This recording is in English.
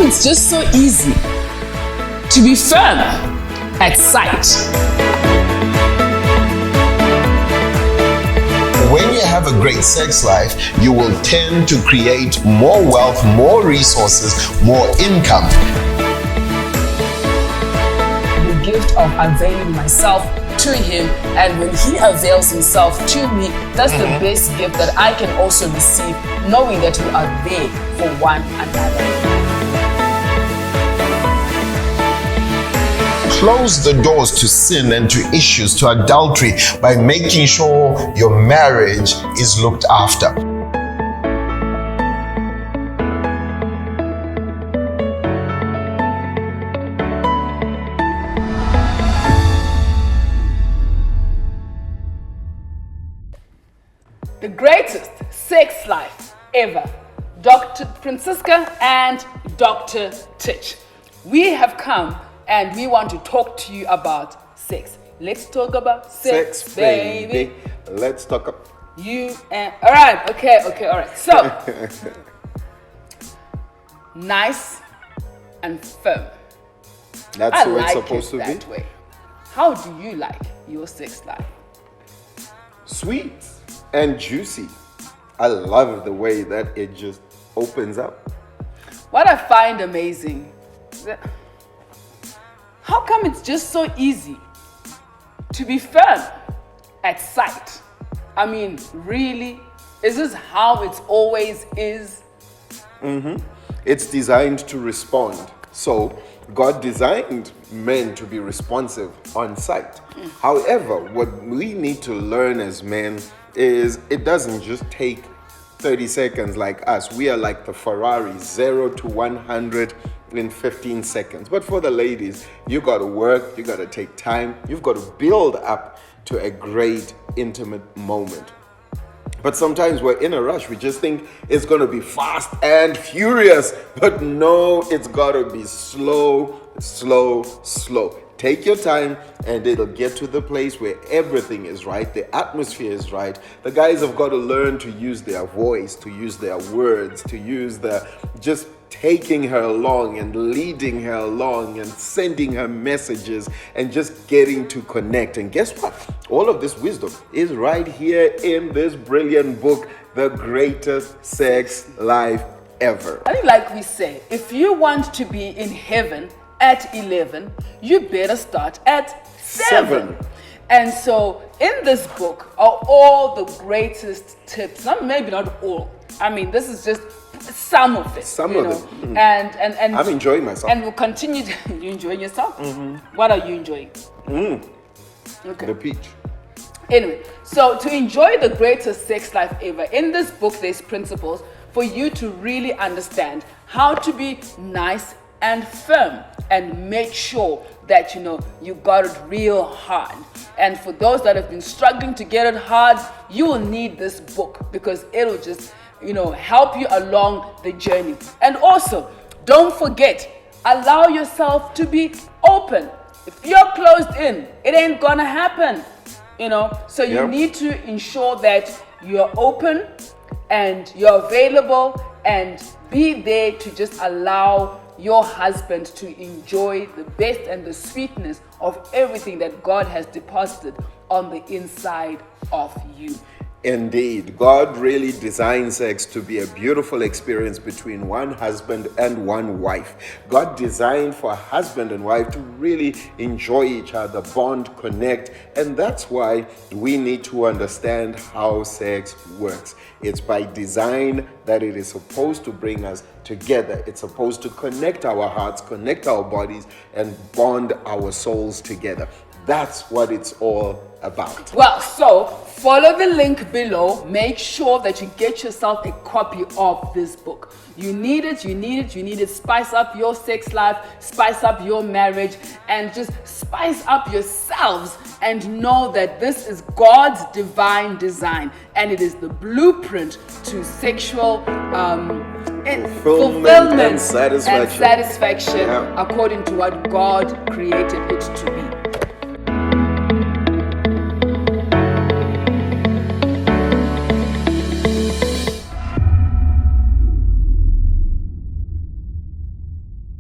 it's just so easy to be firm at sight? When you have a great sex life, you will tend to create more wealth, more resources, more income. The gift of availing myself to him, and when he avails himself to me, that's the best gift that I can also receive, knowing that we are there for one another. Close the doors to sin and to issues, to adultery, by making sure your marriage is looked after. The greatest sex life ever. Dr. Princisca and Dr. Tich. We have come and we want to talk to you about sex. Let's talk about sex, baby. Let's talk about you and all right, okay, all right. So nice and firm. That's the way it's supposed to be. That way. How do you like your sex life? Sweet and juicy. I love the way that it just opens up. What I find amazing is that how come it's just so easy to be firm at sight? I mean, really? Is this how it always is? It's designed to respond. So God designed men to be responsive on sight. However, what we need to learn as men is it doesn't just take 30 seconds like us. We are like the Ferrari, 0 to 100 in 15 seconds. But for the ladies, you got to work, you got to take time, you've got to build up to a great intimate moment. But sometimes we're in a rush. We just think it's going to be fast and furious. But no, it's got to be slow. Take your time and it'll get to the place where everything is right. The atmosphere is right. The guys have got to learn to use their voice, to use their words, to use just taking her along and leading her along and sending her messages and just getting to connect. And guess what? All of this wisdom is right here in this brilliant book, The Greatest Sex Life Ever. I think, like we say, if you want to be in heaven at 11, you better start at 7. And so in this book are all the greatest tips. Maybe not all. I mean, this is just some of it. Some of it. And I'm enjoying myself. And we'll continue. You enjoying yourself? What are you enjoying? Okay. The peach. Anyway, so to enjoy the greatest sex life ever, in this book there's principles for you to really understand how to be nice and firm and make sure that you got it real hard. And for those that have been struggling to get it hard, you will need this book because it'll just help you along the journey. And also, don't forget, allow yourself to be open. If you're closed in, it ain't gonna happen. So you need to ensure that you're open and you're available and be there to just allow your husband to enjoy the best and the sweetness of everything that God has deposited on the inside of you. Indeed, God really designed sex to be a beautiful experience between one husband and one wife. God designed for a husband and wife to really enjoy each other, bond, connect, and that's why we need to understand how sex works. It's by design that it is supposed to bring us together. It's supposed to connect our hearts, connect our bodies, and bond our souls together. That's what it's all about. Well, so follow the link below. Make sure that you get yourself a copy of this book. You need it. Spice up your sex life, spice up your marriage, and just spice up yourselves and know that this is God's divine design and it is the blueprint to sexual fulfillment and satisfaction according to what God created it to be.